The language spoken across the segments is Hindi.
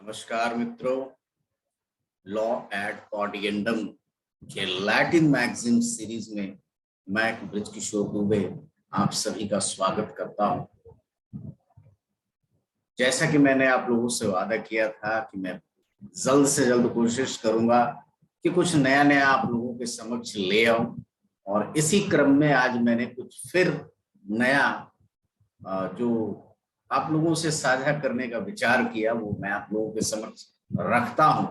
नमस्कार मित्रों, लॉ एट ऑडियंडम के लैटिन मैगजीन सीरीज में मैं ब्रिज किशोर दुबे आप सभी का स्वागत करता हूं। जैसा कि मैंने आप लोगों से वादा किया था कि मैं जल्द से जल्द कोशिश करूंगा कि कुछ नया नया आप लोगों के समक्ष ले आऊं, और इसी क्रम में आज मैंने कुछ फिर नया जो आप लोगों से साझा करने का विचार किया वो मैं आप लोगों के समक्ष रखता हूं।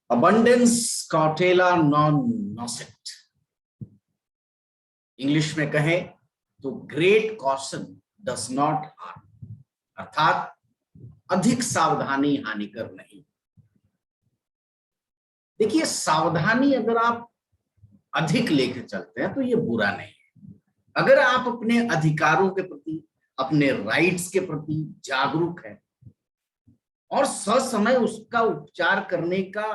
अबंडेंस कॉटेला नॉन नॉसेट, इंग्लिश में कहें तो great caution does not harm, अर्थात अधिक सावधानी हानिकर नहीं। देखिए, सावधानी अगर आप अधिक लेकर चलते हैं तो ये बुरा नहीं है। अगर आप अपने अधिकारों के प्रति, अपने राइट्स के प्रति जागरूक हैं और ससमय उसका उपचार करने का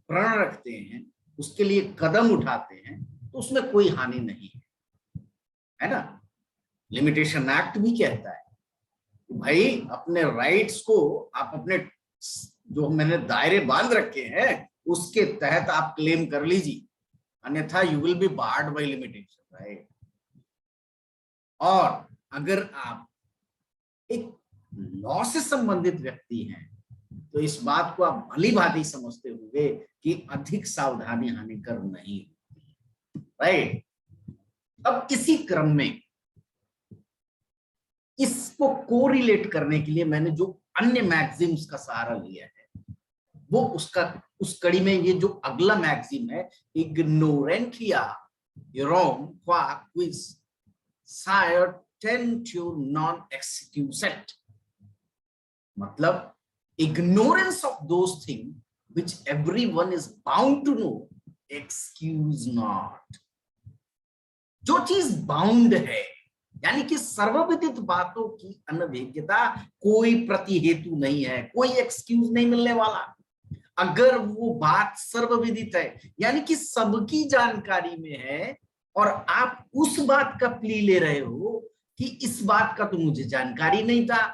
प्रण रखते हैं, उसके लिए कदम उठाते हैं, तो उसमें कोई हानि नहीं है ना। लिमिटेशन एक्ट भी कहता है कि भाई अपने राइट्स को आप अपने जो मैंने दायरे बांध रखे हैं उसके तहत आप क्लेम कर लीजिए, अन्यथा you will be barred by limitation, right. और अगर आप एक लॉ से संबंधित व्यक्ति हैं तो इस बात को आप भली भांति समझते होंगे कि अधिक सावधानी हानिकर नहीं होती, राइट। अब इसी क्रम में इसको कोरिलेट करने के लिए मैंने जो अन्य मैगजीन्स का सहारा लिया है वो उस कड़ी में ये जो अगला मैगजीन है, इग्नोरेंटिया Irom qua quis sire tentio non excusat, मतलब ignorance of those things which everyone is bound to know, excuse not। जो चीज बाउंड है यानी कि सर्वविदित बातों की अनभिज्ञता कोई प्रतिहेतु नहीं है, कोई एक्सक्यूज नहीं मिलने वाला। अगर वो बात सर्वविदित है यानी कि सबकी जानकारी में है और आप उस बात का प्ली ले रहे हो कि इस बात का तो मुझे जानकारी नहीं था,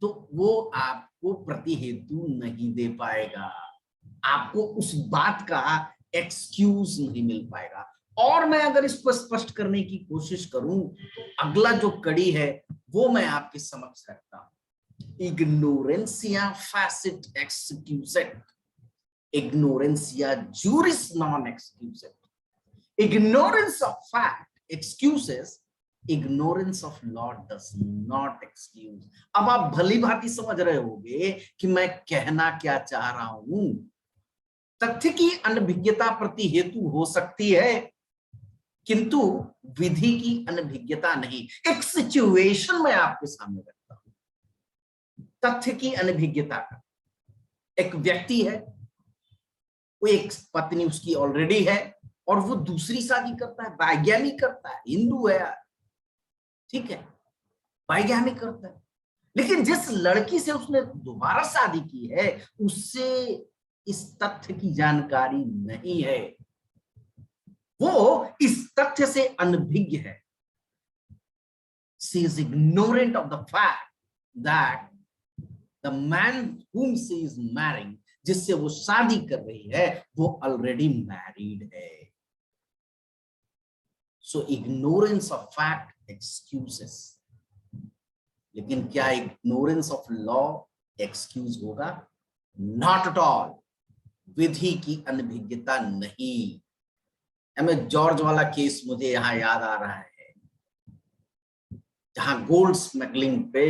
तो वो आपको प्रतिहेतु नहीं दे पाएगा, आपको उस बात का एक्सक्यूज नहीं मिल पाएगा। और मैं अगर इसको स्पष्ट करने की कोशिश करूं तो अगला जो कड़ी है वो मैं आपके समक्ष रखता हूं, इग्नोरेंसिया फैसिट एक्सक्यूसेट, ignorantia juris non excusat। Ignorance of fact excuses, ignorance of law does not excuse। अब आप भली भांति समझ रहे होंगे कि मैं कहना क्या चाह रहा हूं। तथ्य की अनभिज्ञता प्रतिहेतु हो सकती है किंतु विधि की अनभिज्ञता नहीं। एक सिचुएशन में आपके सामने रखता हूं तथ्य की अनभिज्ञता का। एक व्यक्ति है, वो एक पत्नी उसकी ऑलरेडी है और वो दूसरी शादी करता है, वैज्ञानिक करता है, हिंदू है यार, ठीक है, वैज्ञानिक करता है, लेकिन जिस लड़की से उसने दोबारा शादी की है उससे इस तथ्य की जानकारी नहीं है, वो इस तथ्य से अनभिज्ञ है। She is ignorant of the fact that the man whom she is marrying, जिससे वो शादी कर रही है, वो ऑलरेडी मैरिड है। So ignorance of fact excuses, लेकिन क्या इग्नोरेंस ऑफ लॉ एक्सक्यूज होगा? Not at all. विधि की अनभिज्ञता नहीं। हमें जॉर्ज वाला केस मुझे यहां याद आ रहा है, जहां गोल्ड स्मगलिंग पे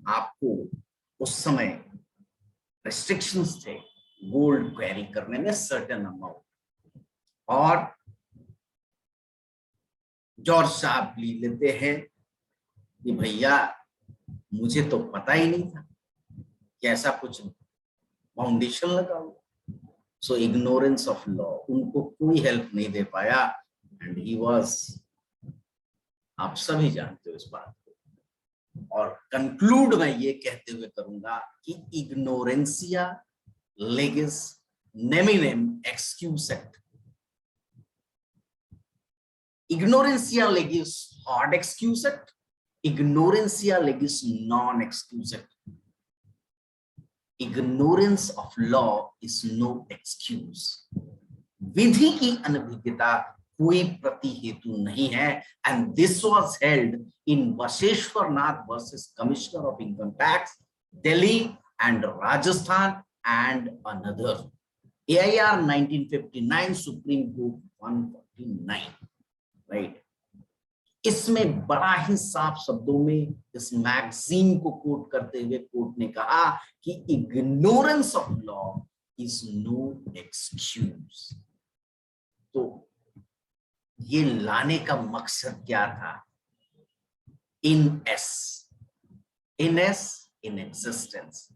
आपको उस समय रेस्ट्रिक्शंस थे गोल्ड कैरी करने में सर्टेन अमाउंट, और जॉर्ज साहब ली लेते हैं कि भैया मुझे तो पता ही नहीं था कि ऐसा कुछ फाउंडेशन लगा हुआ। सो इग्नोरेंस ऑफ लॉ उनको कोई हेल्प नहीं दे पाया, एंड ही वाज, आप सभी जानते हो इस बात को। और कंक्लूड मैं ये कहते हुए करूंगा कि इग्नोरेंसिया लेगिस नेमिनेम एक्सक्यूसेट, ignorantia legis ad excusat, Ignorantia legis non excusat. Ignorance of law is no excuse. विधि की अनभिज्ञता कोई प्रति हेतु नहीं है. And this was held in Vasheshwarnath versus Commissioner of Income Tax, Delhi and Rajasthan and another. AIR 1959, Supreme Court 149. Right. इसमें बड़ा ही साफ शब्दों में इस मैगजीन को कोट करते हुए कोर्ट ने कहा कि ignorance of law is no excuse. तो ये लाने का मकसद क्या था? In existence.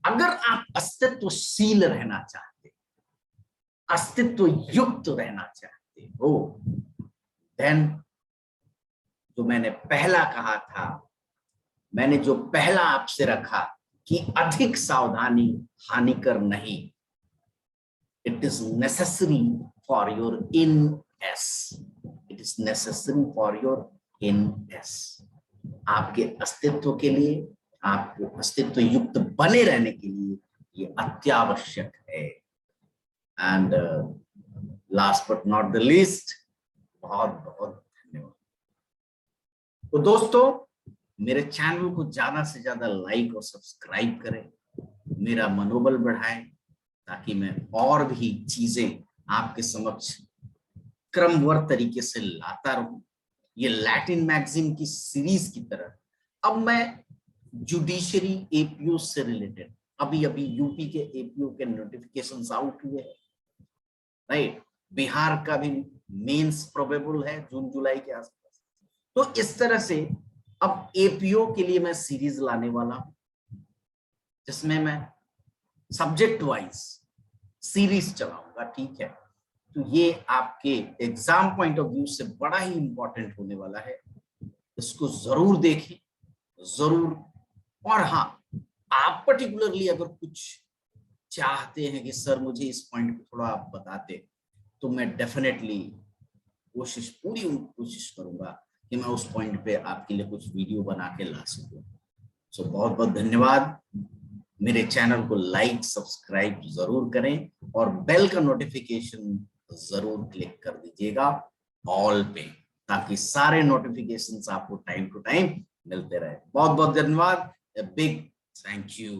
अगर आप अस्तित्वशील रहना चाहते, अस्तित्व युक्त रहना चाहते हो, देन जो मैंने पहला कहा था, मैंने जो पहला आपसे रखा कि अधिक सावधानी हानिकर नहीं. It is necessary for your इन-एस. It is necessary for your इन-एस. आपके अस्तित्व के लिए, आपको अस्तित्व युक्त बने रहने के लिए ये अत्यावश्यक है. And last but not the least, बहुत बहुत धन्यवाद. तो दोस्तों, मेरे चैनल को ज्यादा से ज्यादा लाइक और सब्सक्राइब करें, मेरा मनोबल बढ़ाएं, ताकि मैं और भी चीजें आपके समक्ष क्रमबद्ध तरीके से लाता रहूं. ये लैटिन मैगजीन की सीरीज की तरह अब मैं जुडिशरी एपीओ से रिलेटेड, अभी यूपी के एपीओ के नोटिफिकेशंस आउट हुए हैं. राइट. बिहार का भी मेंस प्रोबेबल है जून जुलाई के आसपास. तो इस तरह से अब एपीओ के लिए मैं सीरीज लाने वाला हूं, जिसमें मैं सब्जेक्ट वाइज सीरीज चलाऊंगा. ठीक है. तो ये आपके एग्जाम पॉइंट ऑफ व्यू से बड़ा ही इंपॉर्टेंट होने वाला है. इसको जरूर देखें, जरूर. और हाँ, आप पर्टिकुलरली अगर कुछ चाहते हैं कि सर मुझे इस पॉइंट पे थोड़ा आप बताते, तो मैं डेफिनेटली पूरी कोशिश करूंगा कि मैं उस पॉइंट पे आपके लिए कुछ वीडियो बना के ला सकूं. सो बहुत बहुत धन्यवाद. मेरे चैनल को लाइक सब्सक्राइब जरूर करें और बेल का नोटिफिकेशन जरूर क्लिक कर दीजिएगा ऑल पे, ताकि सारे नोटिफिकेशंस आपको टाइम टू टाइम मिलते रहे. बहुत बहुत धन्यवाद. Big thank you.